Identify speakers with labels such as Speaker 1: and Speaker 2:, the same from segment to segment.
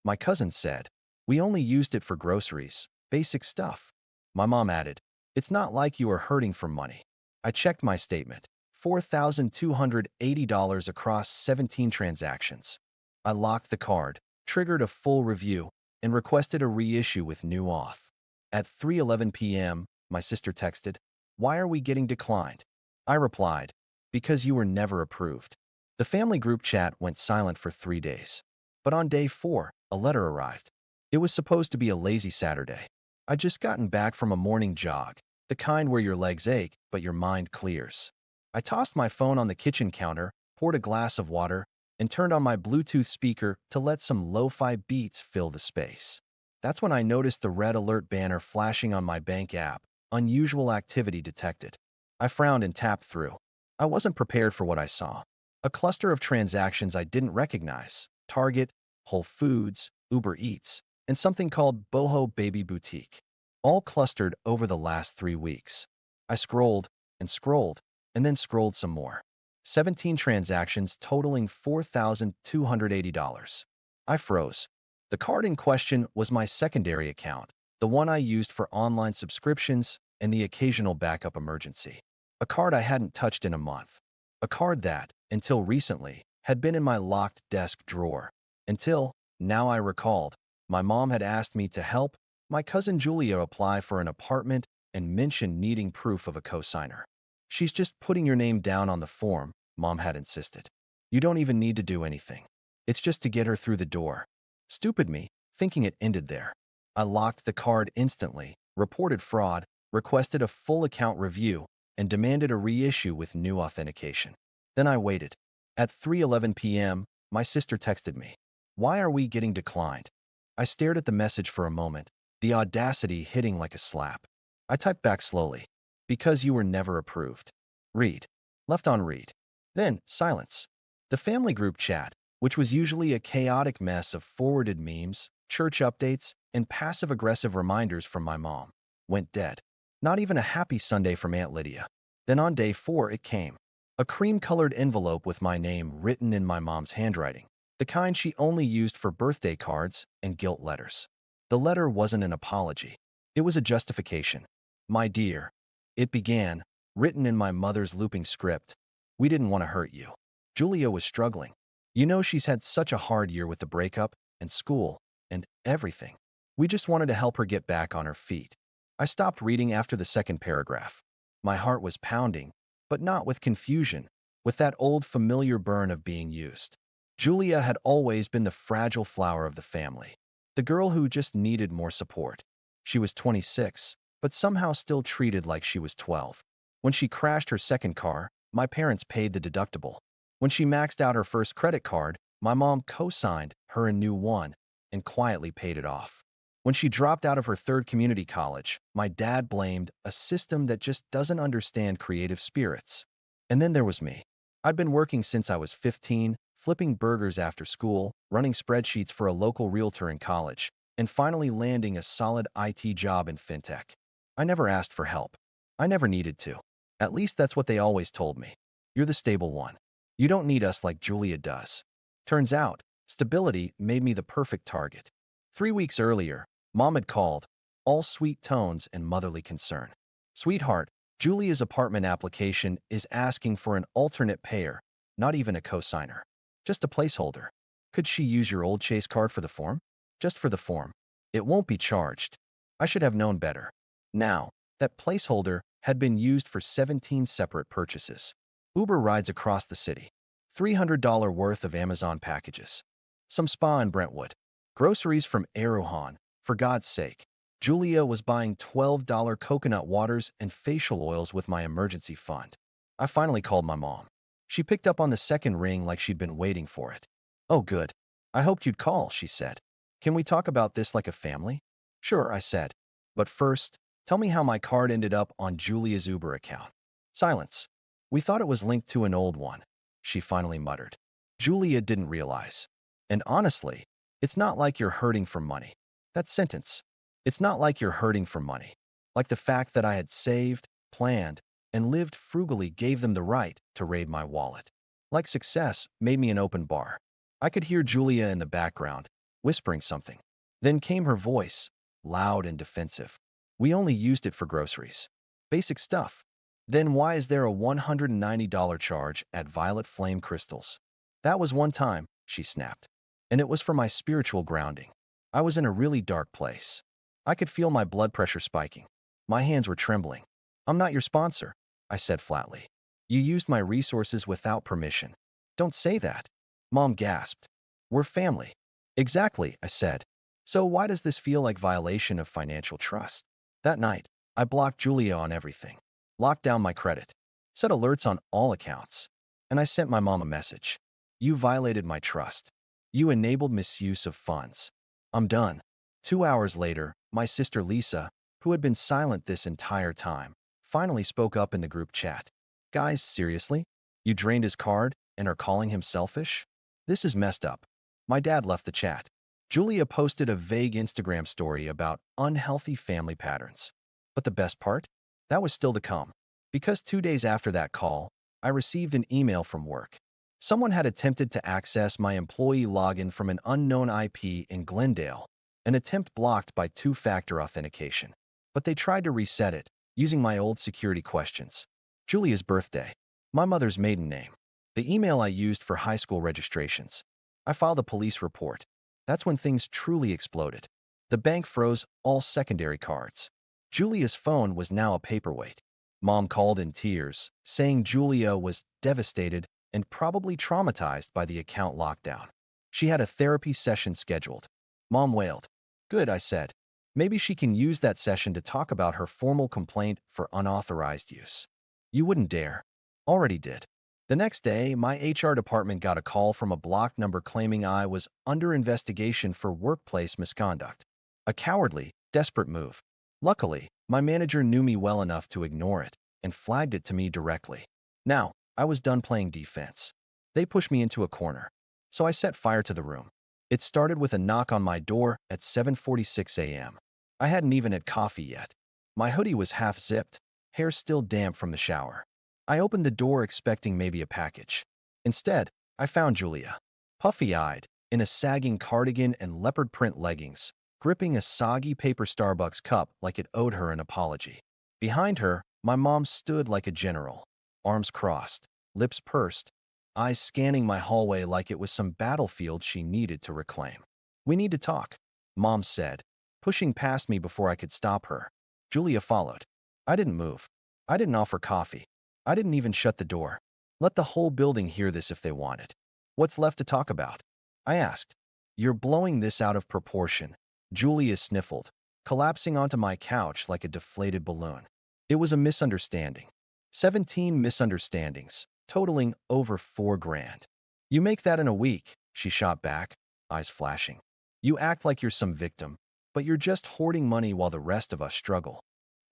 Speaker 1: My cousin said, "We only used it for groceries, basic stuff." My mom added, "It's not like you are hurting for money." I checked my statement. $4,280 across 17 transactions. I locked the card, triggered a full review, and requested a reissue with new auth. At 3:11 p.m., my sister texted, "Why are we getting declined?" I replied, "Because you were never approved." The family group chat went silent for 3 days. But on day 4, a letter arrived. It was supposed to be a lazy Saturday. I'd just gotten back from a morning jog, the kind where your legs ache, but your mind clears. I tossed my phone on the kitchen counter, poured a glass of water, and turned on my Bluetooth speaker to let some lo-fi beats fill the space. That's when I noticed the red alert banner flashing on my bank app, unusual activity detected. I frowned and tapped through. I wasn't prepared for what I saw. A cluster of transactions I didn't recognize: Target, Whole Foods, Uber Eats, and something called Boho Baby Boutique, all clustered over the last 3 weeks. I scrolled and scrolled and then scrolled some more. 17 transactions totaling $4,280. I froze. The card in question was my secondary account, the one I used for online subscriptions and the occasional backup emergency. A card I hadn't touched in a month. A card that, until recently, had been in my locked desk drawer. Until, now I recalled, my mom had asked me to help my cousin Julia apply for an apartment and mentioned needing proof of a cosigner. "She's just putting your name down on the form," Mom had insisted. "You don't even need to do anything. It's just to get her through the door." Stupid me, thinking it ended there. I locked the card instantly, reported fraud, requested a full account review, and demanded a reissue with new authentication. Then I waited. At 3:11 p.m., my sister texted me, "Why are we getting declined?" I stared at the message for a moment, the audacity hitting like a slap. I typed back slowly, "Because you were never approved." Read. Left on read. Then silence. The family group chat, which was usually a chaotic mess of forwarded memes, church updates, and passive-aggressive reminders from my mom, went dead. Not even a happy Sunday from Aunt Lydia. Then on day 4 it came. A cream-colored envelope with my name written in my mom's handwriting, the kind she only used for birthday cards and guilt letters. The letter wasn't an apology. It was a justification. "My dear," it began, written in my mother's looping script, "we didn't want to hurt you. Julia was struggling. You know, she's had such a hard year with the breakup and school and everything. We just wanted to help her get back on her feet." I stopped reading after the second paragraph. My heart was pounding, but not with confusion, with that old familiar burn of being used. Julia had always been the fragile flower of the family, the girl who just needed more support. She was 26, but somehow still treated like she was 12. When she crashed her second car, my parents paid the deductible. When she maxed out her first credit card, my mom co-signed her a new one and quietly paid it off. When she dropped out of her third community college, my dad blamed a system that just doesn't understand creative spirits. And then there was me. I'd been working since I was 15, flipping burgers after school, running spreadsheets for a local realtor in college, and finally landing a solid IT job in fintech. I never asked for help. I never needed to. At least that's what they always told me. "You're the stable one. You don't need us like Julia does." Turns out, stability made me the perfect target. 3 weeks earlier, Mom had called, all sweet tones and motherly concern. "Sweetheart, Julia's apartment application is asking for an alternate payer, not even a cosigner. Just a placeholder. Could she use your old Chase card for the form? Just for the form. It won't be charged." I should have known better. Now, that placeholder had been used for 17 separate purchases. Uber rides across the city. $300 worth of Amazon packages. Some spa in Brentwood. Groceries from Aruhan. For God's sake. Julia was buying $12 coconut waters and facial oils with my emergency fund. I finally called my mom. She picked up on the second ring like she'd been waiting for it. "Oh, good. I hoped you'd call," she said. "Can we talk about this like a family?" "Sure," I said. "But first, tell me how my card ended up on Julia's Uber account." Silence. "We thought it was linked to an old one," she finally muttered. Julia didn't realize. And honestly, it's not like you're hurting for money. That sentence. It's not like you're hurting for money. Like the fact that I had saved, planned, and lived frugally gave them the right to raid my wallet. Like success made me an open bar. I could hear Julia in the background, whispering something. Then came her voice, loud and defensive. We only used it for groceries. Basic stuff. Then why is there a $190 charge at Violet Flame Crystals? That was one time, she snapped. And it was for my spiritual grounding. I was in a really dark place. I could feel my blood pressure spiking. My hands were trembling. I'm not your sponsor, I said flatly. You used my resources without permission. Don't say that. Mom gasped. We're family. Exactly, I said. So why does this feel like violation of financial trust? That night, I blocked Julia on everything, locked down my credit, set alerts on all accounts, and I sent my mom a message. You violated my trust. You enabled misuse of funds. I'm done. 2 hours later, my sister Lisa, who had been silent this entire time, finally spoke up in the group chat. Guys, seriously? You drained his card and are calling him selfish? This is messed up. My dad left the chat. Julia posted a vague Instagram story about unhealthy family patterns. But the best part? That was still to come. Because 2 days after that call, I received an email from work. Someone had attempted to access my employee login from an unknown IP in Glendale, an attempt blocked by two-factor authentication. But they tried to reset it, using my old security questions. Julia's birthday, my mother's maiden name, the email I used for high school registrations. I filed a police report. That's when things truly exploded. The bank froze all secondary cards. Julia's phone was now a paperweight. Mom called in tears, saying Julia was devastated and probably traumatized by the account lockdown. She had a therapy session scheduled. Mom wailed. Good, I said. Maybe she can use that session to talk about her formal complaint for unauthorized use. You wouldn't dare. Already did. The next day, my HR department got a call from a block number claiming I was under investigation for workplace misconduct. A cowardly, desperate move. Luckily, my manager knew me well enough to ignore it and flagged it to me directly. Now, I was done playing defense. They pushed me into a corner, so I set fire to the room. It started with a knock on my door at 7:46 a.m. I hadn't even had coffee yet. My hoodie was half-zipped, hair still damp from the shower. I opened the door expecting maybe a package. Instead, I found Julia, puffy-eyed, in a sagging cardigan and leopard print leggings, gripping a soggy paper Starbucks cup like it owed her an apology. Behind her, my mom stood like a general, arms crossed, lips pursed, eyes scanning my hallway like it was some battlefield she needed to reclaim. We need to talk, Mom said, pushing past me before I could stop her. Julia followed. I didn't move. I didn't offer coffee. I didn't even shut the door. Let the whole building hear this if they wanted. What's left to talk about? I asked. You're blowing this out of proportion. Julia sniffled, collapsing onto my couch like a deflated balloon. It was a misunderstanding. 17 misunderstandings, totaling over $4,000. You make that in a week, she shot back, eyes flashing. You act like you're some victim, but you're just hoarding money while the rest of us struggle.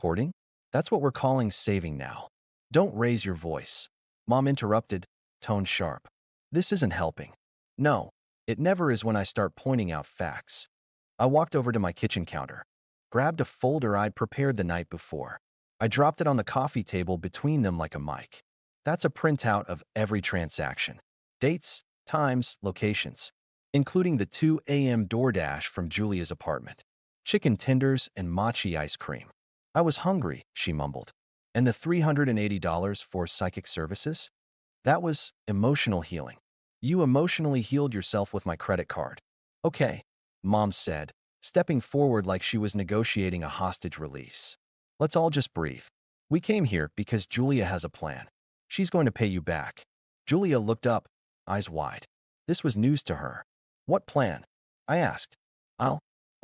Speaker 1: Hoarding? That's what we're calling saving now. Don't raise your voice. Mom interrupted, tone sharp. This isn't helping. No, it never is when I start pointing out facts. I walked over to my kitchen counter, grabbed a folder I'd prepared the night before. I dropped it on the coffee table between them like a mic. That's a printout of every transaction. Dates, times, locations, including the 2 a.m. DoorDash from Julia's apartment. Chicken tenders and mochi ice cream. I was hungry, she mumbled. And the $380 for psychic services? That was emotional healing. You emotionally healed yourself with my credit card. Okay, Mom said, stepping forward like she was negotiating a hostage release. Let's all just breathe. We came here because Julia has a plan. She's going to pay you back. Julia looked up, eyes wide. This was news to her. What plan? I asked. I'll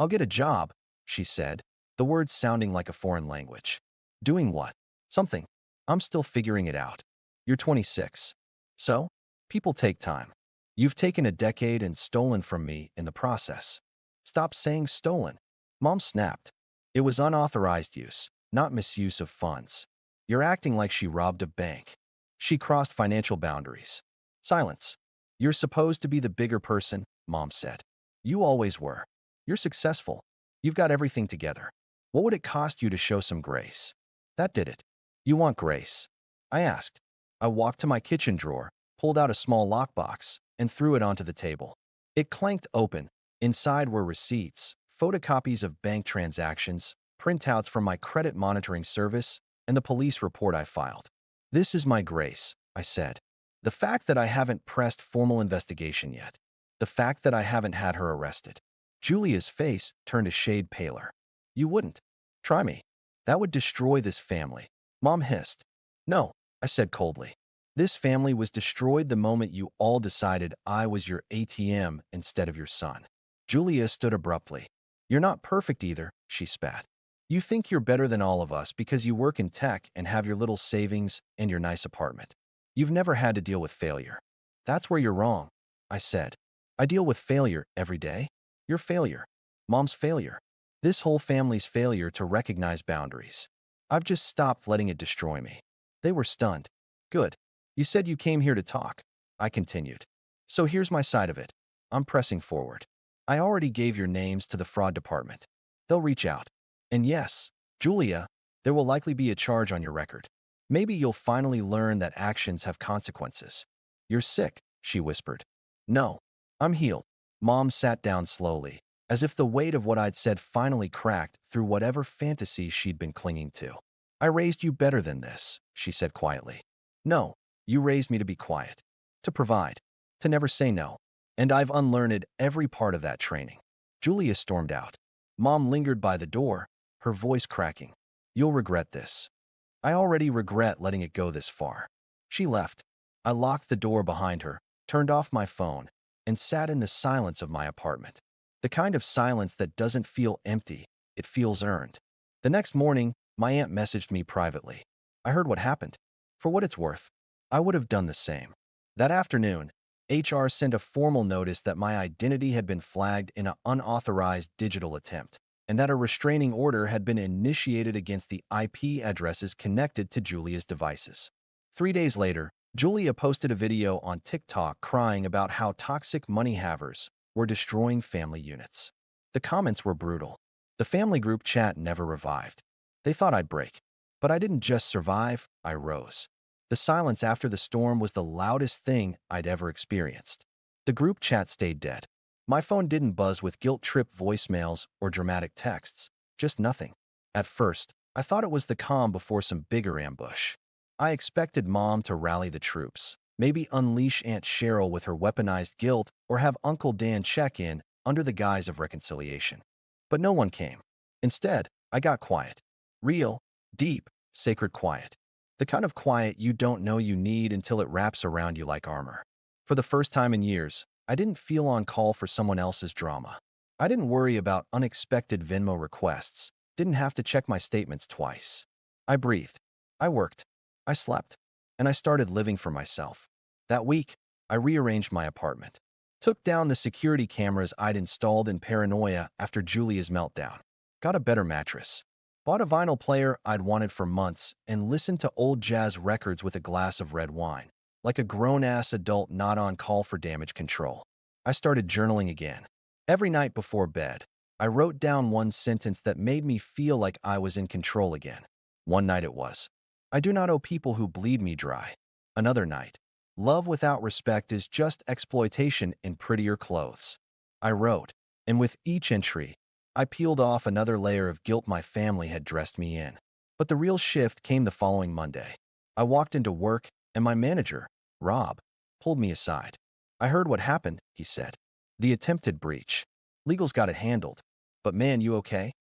Speaker 1: get a job, she said, the words sounding like a foreign language. Doing what? Something. I'm still figuring it out. You're 26. So? People take time. You've taken a decade and stolen from me in the process. Stop saying stolen. Mom snapped. It was unauthorized use, not misuse of funds. You're acting like she robbed a bank. She crossed financial boundaries. Silence. You're supposed to be the bigger person, Mom said. You always were. You're successful. You've got everything together. What would it cost you to show some grace? That did it. You want grace? I asked. I walked to my kitchen drawer, pulled out a small lockbox, and threw it onto the table. It clanked open, Inside were receipts, photocopies of bank transactions, printouts from my credit monitoring service, and the police report I filed. This is my grace, I said. The fact that I haven't pressed formal investigation yet. The fact that I haven't had her arrested. Julia's face turned a shade paler. You wouldn't. Try me. That would destroy this family. Mom hissed. No, I said coldly. This family was destroyed the moment you all decided I was your ATM instead of your son. Julia stood abruptly. You're not perfect either, she spat. You think you're better than all of us because you work in tech and have your little savings and your nice apartment. You've never had to deal with failure. That's where you're wrong, I said. I deal with failure every day. Your failure. Mom's failure. This whole family's failure to recognize boundaries. I've just stopped letting it destroy me. They were stunned. Good. You said you came here to talk, I continued. So here's my side of it. I'm pressing forward. I already gave your names to the fraud department. They'll reach out. And yes, Julia, there will likely be a charge on your record. Maybe you'll finally learn that actions have consequences. You're sick, she whispered. No, I'm healed. Mom sat down slowly, as if the weight of what I'd said finally cracked through whatever fantasy she'd been clinging to. I raised you better than this, she said quietly. No, you raised me to be quiet, to provide, to never say no. And I've unlearned every part of that training. Julia stormed out. Mom lingered by the door, her voice cracking. You'll regret this. I already regret letting it go this far. She left. I locked the door behind her, turned off my phone, and sat in the silence of my apartment. The kind of silence that doesn't feel empty, it feels earned. The next morning, my aunt messaged me privately. I heard what happened. For what it's worth, I would have done the same. That afternoon, HR sent a formal notice that my identity had been flagged in an unauthorized digital attempt, and that a restraining order had been initiated against the IP addresses connected to Julia's devices. 3 days later, Julia posted a video on TikTok crying about how toxic money havers were destroying family units. The comments were brutal. The family group chat never revived. They thought I'd break. But I didn't just survive, I rose. The silence after the storm was the loudest thing I'd ever experienced. The group chat stayed dead. My phone didn't buzz with guilt-tripped voicemails or dramatic texts, just nothing. At first, I thought it was the calm before some bigger ambush. I expected Mom to rally the troops, maybe unleash Aunt Cheryl with her weaponized guilt or have Uncle Dan check in under the guise of reconciliation. But no one came. Instead, I got quiet. Real, deep, sacred quiet. The kind of quiet you don't know you need until it wraps around you like armor. For the first time in years, I didn't feel on call for someone else's drama. I didn't worry about unexpected Venmo requests, didn't have to check my statements twice. I breathed. I worked. I slept. And I started living for myself. That week, I rearranged my apartment. Took down the security cameras I'd installed in paranoia after Julia's meltdown. Got a better mattress. Bought a vinyl player I'd wanted for months and listened to old jazz records with a glass of red wine, like a grown-ass adult not on call for damage control. I started journaling again. Every night before bed, I wrote down one sentence that made me feel like I was in control again. One night it was, I do not owe people who bleed me dry. Another night, love without respect is just exploitation in prettier clothes. I wrote, and with each entry, I peeled off another layer of guilt my family had dressed me in. But the real shift came the following Monday. I walked into work, and my manager, Rob, pulled me aside. I heard what happened, he said. The attempted breach. Legal's got it handled. But man, you okay?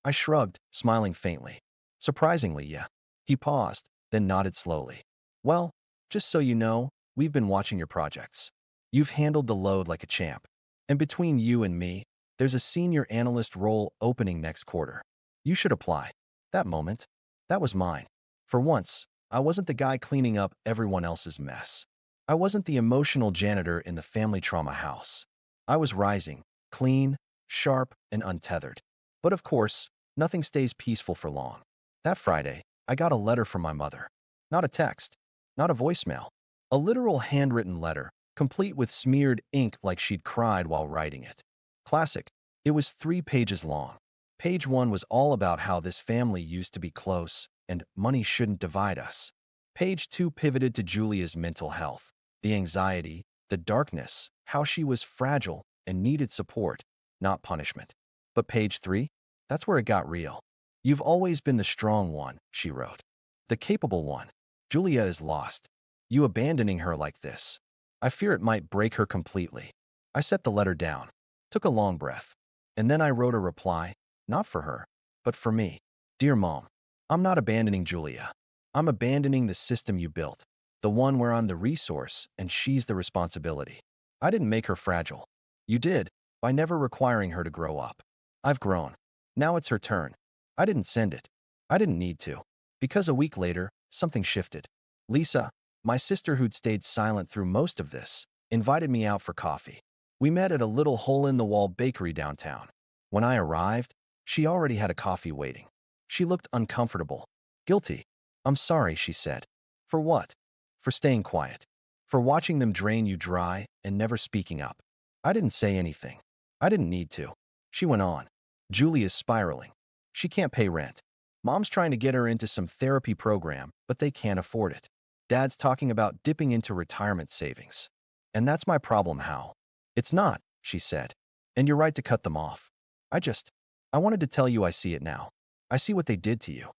Speaker 1: I shrugged, smiling faintly. Surprisingly, yeah. He paused, then nodded slowly. Well, just so you know, we've been watching your projects. You've handled the load like a champ. And between you and me, there's a senior analyst role opening next quarter. You should apply. That moment, that was mine. For once, I wasn't the guy cleaning up everyone else's mess. I wasn't the emotional janitor in the family trauma house. I was rising, clean, sharp, and untethered. But of course, nothing stays peaceful for long. That Friday, I got a letter from my mother. Not a text, not a voicemail. A literal handwritten letter, complete with smeared ink like she'd cried while writing it. Classic. It was 3 pages long. Page 1 was all about how this family used to be close and money shouldn't divide us. Page 2 pivoted to Julia's mental health, the anxiety, the darkness, how she was fragile and needed support. not punishment. But page 3? That's where it got real. You've always been the strong one, she wrote. The capable one. Julia is lost. You abandoning her like this. I fear it might break her completely. I set the letter down, took a long breath, and then I wrote a reply, not for her, but for me. Dear Mom, I'm not abandoning Julia. I'm abandoning the system you built, the one where I'm the resource and she's the responsibility. I didn't make her fragile. You did, by never requiring her to grow up. I've grown. Now it's her turn. I didn't send it. I didn't need to. Because a week later, something shifted. Lisa, my sister who'd stayed silent through most of this, invited me out for coffee. We met at a little hole-in-the-wall bakery downtown. When I arrived, she already had a coffee waiting. She looked uncomfortable. Guilty. I'm sorry, she said. For what? For staying quiet. For watching them drain you dry and never speaking up. I didn't say anything. I didn't need to. She went on. Julia's spiraling. She can't pay rent. Mom's trying to get her into some therapy program, but they can't afford it. Dad's talking about dipping into retirement savings. And that's my problem, Hal. It's not, she said. And you're right to cut them off. I wanted to tell you I see it now. I see what they did to you.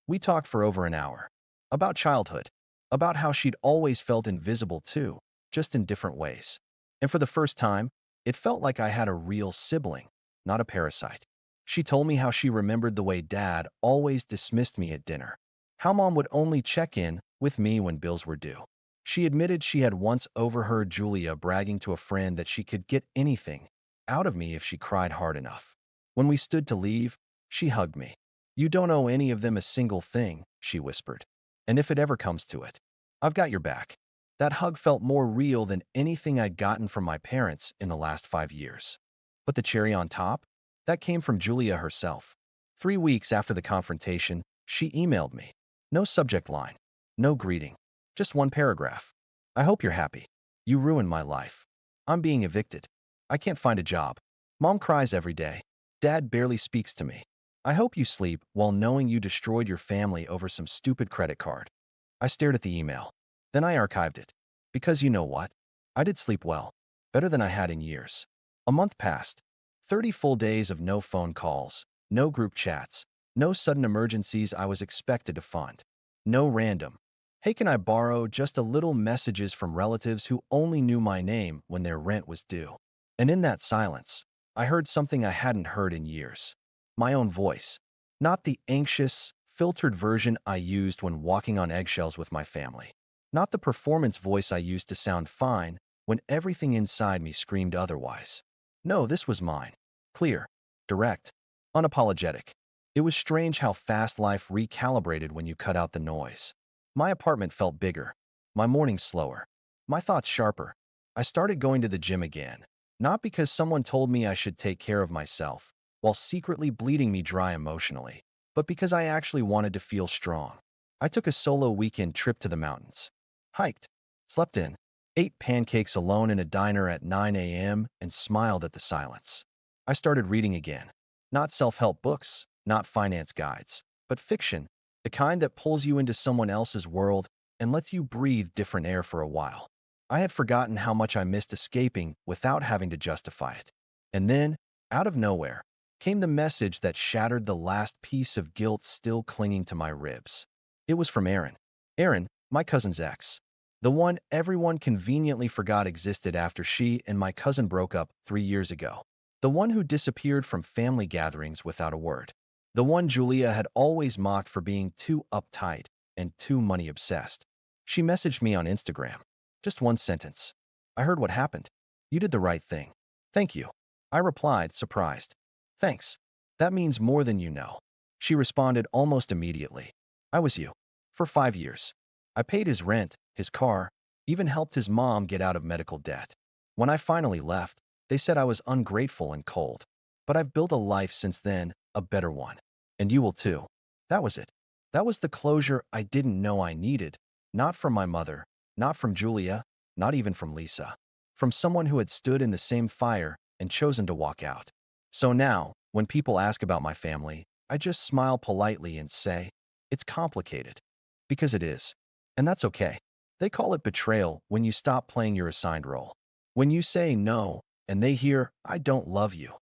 Speaker 1: We talked for over an hour. About childhood. About how she'd always felt invisible too, just in different ways. And for the first time, it felt like I had a real sibling, not a parasite. She told me how she remembered the way Dad always dismissed me at dinner. How Mom would only check in with me when bills were due. She admitted she had once overheard Julia bragging to a friend that she could get anything out of me if she cried hard enough. When we stood to leave, she hugged me. You don't owe any of them a single thing, she whispered. And if it ever comes to it, I've got your back. That hug felt more real than anything I'd gotten from my parents in the last 5 years. But the cherry on top? That came from Julia herself. 3 weeks after the confrontation, she emailed me. No subject line. No greeting. Just one paragraph. I hope you're happy. You ruined my life. I'm being evicted. I can't find a job. Mom cries every day. Dad barely speaks to me. I hope you sleep while knowing you destroyed your family over some stupid credit card. I stared at the email. Then I archived it. Because you know what? I did sleep well. Better than I had in years. A month passed. 30 full days of no phone calls, no group chats, no sudden emergencies I was expected to fund. No random, hey, can I borrow just a little messages from relatives who only knew my name when their rent was due. And in that silence, I heard something I hadn't heard in years. My own voice. Not the anxious, filtered version I used when walking on eggshells with my family. Not the performance voice I used to sound fine when everything inside me screamed otherwise. No, this was mine. Clear, direct, unapologetic. It was strange how fast life recalibrated when you cut out the noise. My apartment felt bigger, my mornings slower, my thoughts sharper. I started going to the gym again, not because someone told me I should take care of myself, while secretly bleeding me dry emotionally, but because I actually wanted to feel strong. I took a solo weekend trip to the mountains. Hiked, slept in, ate pancakes alone in a diner at 9 a.m. and smiled at the silence. I started reading again. Not self-help books, not finance guides, but fiction, the kind that pulls you into someone else's world and lets you breathe different air for a while. I had forgotten how much I missed escaping without having to justify it. And then, out of nowhere, came the message that shattered the last piece of guilt still clinging to my ribs. It was from Aaron. Aaron, my cousin's ex. The one everyone conveniently forgot existed after she and my cousin broke up 3 years ago. The one who disappeared from family gatherings without a word. The one Julia had always mocked for being too uptight and too money-obsessed. She messaged me on Instagram. Just one sentence. I heard what happened. You did the right thing. Thank you. I replied, surprised. Thanks. That means more than you know. She responded almost immediately. I was you. For 5 years. I paid his rent, his car, even helped his mom get out of medical debt. When I finally left, they said I was ungrateful and cold. But I've built a life since then, a better one. And you will too. That was it. That was the closure I didn't know I needed. Not from my mother, not from Julia, not even from Lisa. From someone who had stood in the same fire and chosen to walk out. So now, when people ask about my family, I just smile politely and say, it's complicated. Because it is. And that's okay. They call it betrayal when you stop playing your assigned role. When you say no, and they hear, I don't love you.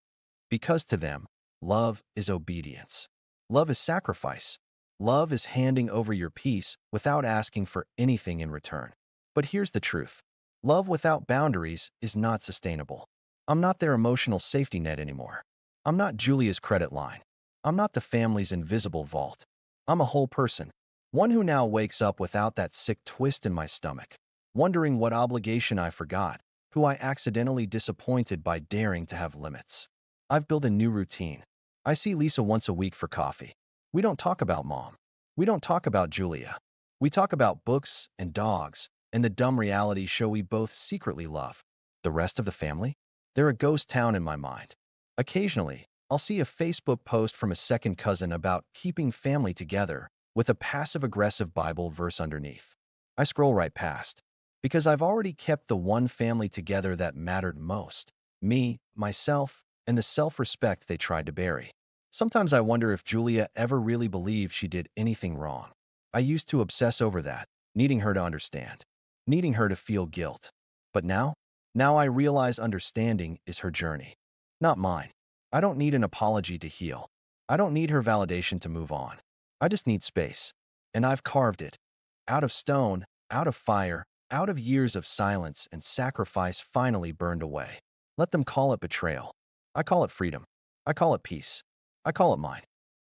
Speaker 1: Because to them, love is obedience. Love is sacrifice. Love is handing over your peace without asking for anything in return. But here's the truth. Love without boundaries is not sustainable. I'm not their emotional safety net anymore. I'm not Julia's credit line. I'm not the family's invisible vault. I'm a whole person. One who now wakes up without that sick twist in my stomach, wondering what obligation I forgot, who I accidentally disappointed by daring to have limits. I've built a new routine. I see Lisa once a week for coffee. We don't talk about mom. We don't talk about Julia. We talk about books and dogs and the dumb reality show we both secretly love. The rest of the family? They're a ghost town in my mind. Occasionally, I'll see a Facebook post from a second cousin about keeping family together with a passive-aggressive Bible verse underneath. I scroll right past because I've already kept the one family together that mattered most. Me, myself, and the self-respect they tried to bury. Sometimes I wonder if Julia ever really believed she did anything wrong. I used to obsess over that, needing her to understand, needing her to feel guilt. But now I realize understanding is her journey, not mine. I don't need an apology to heal. I don't need her validation to move on. I just need space. And I've carved it. Out of stone, out of fire, out of years of silence and sacrifice finally burned away. Let them call it betrayal. I call it freedom. I call it peace. I call it mine.